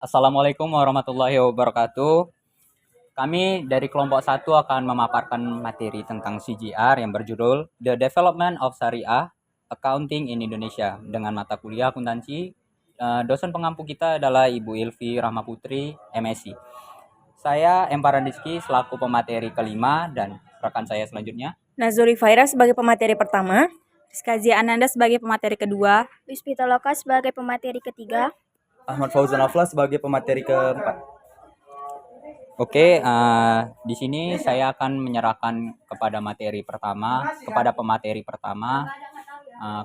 Assalamualaikum warahmatullahi wabarakatuh. Kami dari kelompok satu akan memaparkan materi tentang CGR yang berjudul The Development of Syariah Accounting in Indonesia dengan mata kuliah akuntansi. Dosen pengampu kita adalah Ibu Ilvi Rahmaputri, MSc. Saya Emparan Rizky selaku pemateri kelima dan rekan saya selanjutnya. Nazuri Faira sebagai pemateri pertama, Rizkazia Ananda sebagai pemateri kedua, Wispita Loka sebagai pemateri ketiga, Ahmad Fauzan Afla sebagai pemateri keempat. Oke, di sini saya akan menyerahkan kepada pemateri pertama,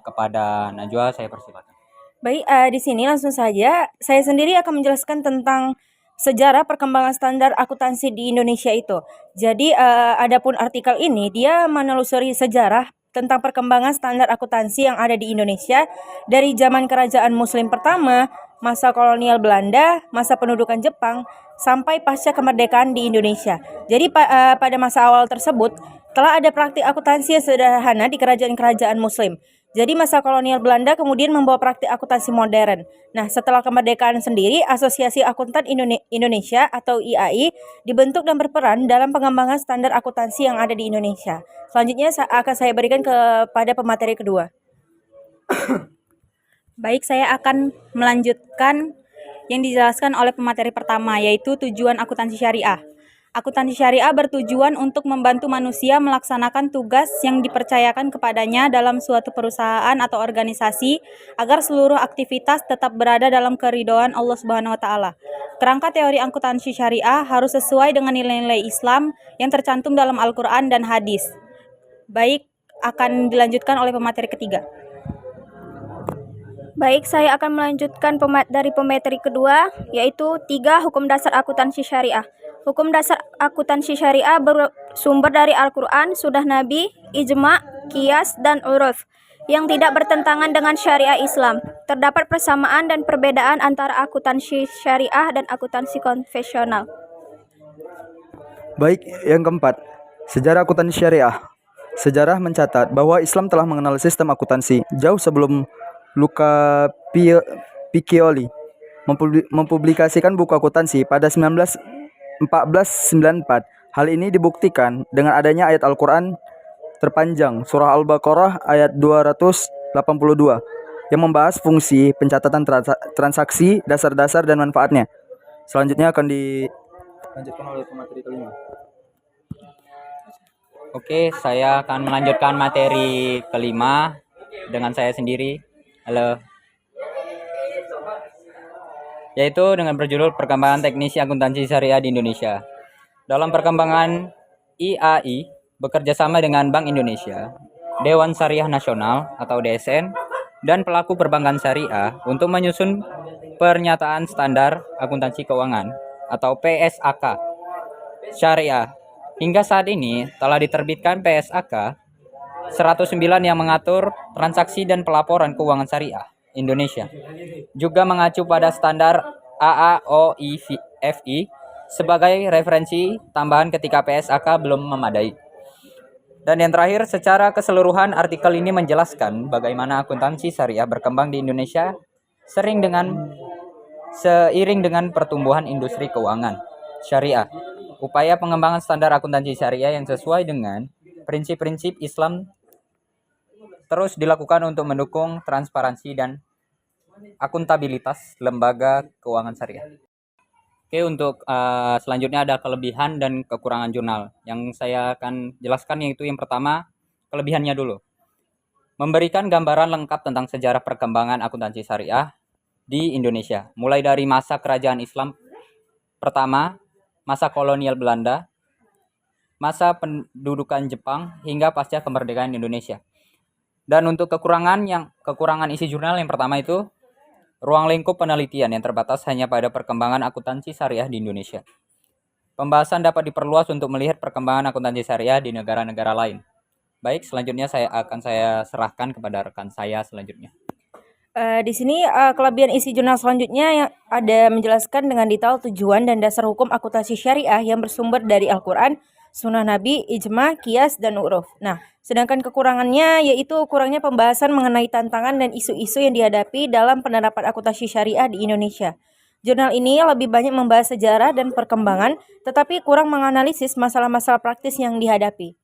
kepada Najwa, saya persilakan. Baik, di sini langsung saja saya sendiri akan menjelaskan tentang sejarah perkembangan standar akuntansi di Indonesia itu. Jadi, adapun artikel ini dia menelusuri sejarah tentang perkembangan standar akuntansi yang ada di Indonesia dari zaman kerajaan Muslim pertama, masa kolonial Belanda, masa pendudukan Jepang, sampai pasca kemerdekaan di Indonesia. Jadi pada masa awal tersebut telah ada praktik akuntansi yang sederhana di kerajaan-kerajaan Muslim. Jadi masa kolonial Belanda kemudian membawa praktik akuntansi modern. Nah, setelah kemerdekaan sendiri, Asosiasi Akuntan Indonesia atau IAI dibentuk dan berperan dalam pengembangan standar akuntansi yang ada di Indonesia. Selanjutnya akan saya berikan kepada pemateri kedua. Baik, saya akan melanjutkan yang dijelaskan oleh pemateri pertama, yaitu tujuan akuntansi syariah. Akuntansi syariah bertujuan untuk membantu manusia melaksanakan tugas yang dipercayakan kepadanya dalam suatu perusahaan atau organisasi agar seluruh aktivitas tetap berada dalam keridhaan Allah Subhanahu wa taala. Kerangka teori akuntansi syariah harus sesuai dengan nilai-nilai Islam yang tercantum dalam Al-Qur'an dan hadis. Baik, akan dilanjutkan oleh pemateri ketiga. Baik, saya akan melanjutkan dari pemateri kedua, yaitu 3 Hukum Dasar Akuntansi Syariah. Hukum Dasar Akuntansi Syariah bersumber dari Al-Quran, Sunnah Nabi, Ijma, Qiyas, dan Uruf, yang tidak bertentangan dengan syariah Islam. Terdapat persamaan dan perbedaan antara akuntansi syariah dan akuntansi konvensional. Baik, yang keempat, sejarah akuntansi syariah. Sejarah mencatat bahwa Islam telah mengenal sistem akuntansi jauh sebelum Luca Piccioli mempublikasikan buku akuntansi pada 1494. Hal ini dibuktikan dengan adanya ayat Al-Quran terpanjang surah Al-Baqarah ayat 282 yang membahas fungsi pencatatan transaksi, dasar-dasar dan manfaatnya. Selanjutnya akan dilanjutkan oleh pemateri kelima. Oke, saya akan melanjutkan materi kelima dengan saya sendiri. Halo. Yaitu dengan berjudul Perkembangan Teknisi Akuntansi Syariah di Indonesia. Dalam perkembangan IAI bekerja sama dengan Bank Indonesia, Dewan Syariah Nasional atau DSN, dan pelaku perbankan syariah untuk menyusun pernyataan standar akuntansi keuangan atau PSAK syariah. Hingga saat ini telah diterbitkan PSAK 109 yang mengatur transaksi dan pelaporan keuangan syariah Indonesia. Juga mengacu pada standar AAOIFI sebagai referensi tambahan ketika PSAK belum memadai. Dan yang terakhir, secara keseluruhan artikel ini menjelaskan bagaimana akuntansi syariah berkembang di Indonesia seiring dengan pertumbuhan industri keuangan syariah. Upaya pengembangan standar akuntansi syariah yang sesuai dengan prinsip-prinsip Islam terus dilakukan untuk mendukung transparansi dan akuntabilitas lembaga keuangan syariah. Oke, untuk selanjutnya ada kelebihan dan kekurangan jurnal. Yang saya akan jelaskan yaitu yang pertama, kelebihannya dulu. Memberikan gambaran lengkap tentang sejarah perkembangan akuntansi syariah di Indonesia. Mulai dari masa kerajaan Islam pertama, masa kolonial Belanda, masa pendudukan Jepang, hingga pasca kemerdekaan Indonesia. Dan untuk kekurangan isi jurnal yang pertama itu ruang lingkup penelitian yang terbatas hanya pada perkembangan akuntansi syariah di Indonesia. Pembahasan dapat diperluas untuk melihat perkembangan akuntansi syariah di negara-negara lain. Baik, selanjutnya saya serahkan kepada rekan saya selanjutnya. Di sini kelebihan isi jurnal selanjutnya yang ada menjelaskan dengan detail tujuan dan dasar hukum akuntansi syariah yang bersumber dari Al-Quran, Sunnah Nabi, Ijma, Qiyas, dan Uruf. Nah, sedangkan kekurangannya yaitu kurangnya pembahasan mengenai tantangan dan isu-isu yang dihadapi dalam penerapan akuntansi syariah di Indonesia. Jurnal ini lebih banyak membahas sejarah dan perkembangan, tetapi kurang menganalisis masalah-masalah praktis yang dihadapi.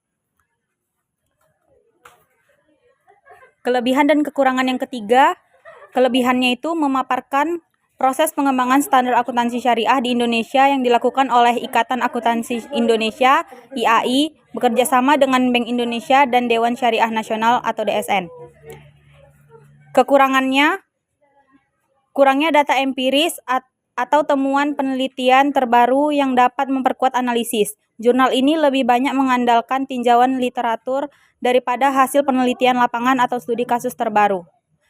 Kelebihan dan kekurangan yang ketiga, kelebihannya itu memaparkan proses pengembangan standar akuntansi syariah di Indonesia yang dilakukan oleh Ikatan Akuntansi Indonesia (IAI) bekerjasama dengan Bank Indonesia dan Dewan Syariah Nasional atau DSN. Kekurangannya, kurangnya data empiris atau temuan penelitian terbaru yang dapat memperkuat analisis. Jurnal ini lebih banyak mengandalkan tinjauan literatur daripada hasil penelitian lapangan atau studi kasus terbaru.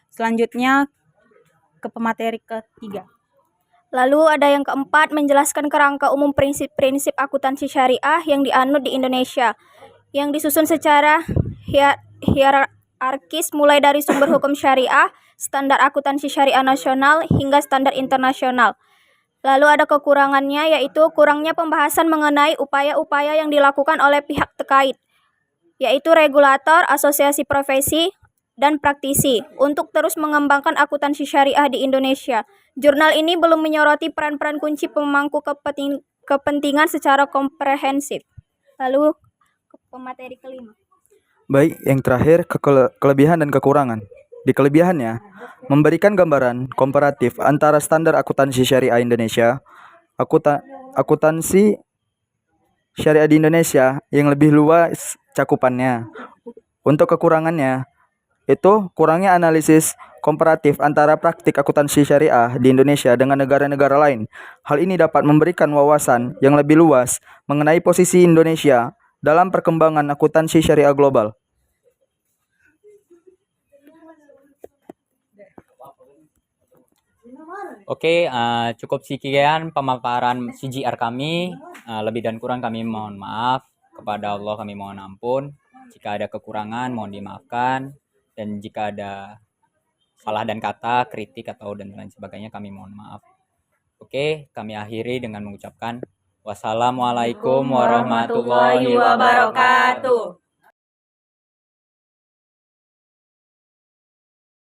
Selanjutnya ke pemateri ketiga. Lalu ada yang keempat, menjelaskan kerangka umum prinsip-prinsip akuntansi syariah yang dianut di Indonesia, yang disusun secara hierarkis mulai dari sumber hukum syariah, standar akuntansi syariah nasional, hingga standar internasional. Lalu ada kekurangannya, yaitu kurangnya pembahasan mengenai upaya-upaya yang dilakukan oleh pihak terkait, yaitu regulator, asosiasi profesi, dan praktisi untuk terus mengembangkan akuntansi syariah di Indonesia. Jurnal ini belum menyoroti peran-peran kunci pemangku kepentingan secara komprehensif. Lalu ke pemateri kelima. Baik, yang terakhir kelebihan dan kekurangan. Di kelebihannya, memberikan gambaran komparatif antara standar akuntansi syariah Indonesia, akuntansi syariah di Indonesia yang lebih luas cakupannya. Untuk kekurangannya, itu kurangnya analisis komparatif antara praktik akuntansi syariah di Indonesia dengan negara-negara lain. Hal ini dapat memberikan wawasan yang lebih luas mengenai posisi Indonesia dalam perkembangan akuntansi syariah global. Oke, cukup sekian pemaparan CGR kami. Lebih dan kurang kami mohon maaf. Kepada Allah kami mohon ampun. Jika ada kekurangan mohon dimaafkan. Dan jika ada salah dan kata, kritik atau dan lain sebagainya kami mohon maaf. Oke, kami akhiri dengan mengucapkan wassalamualaikum warahmatullahi wabarakatuh.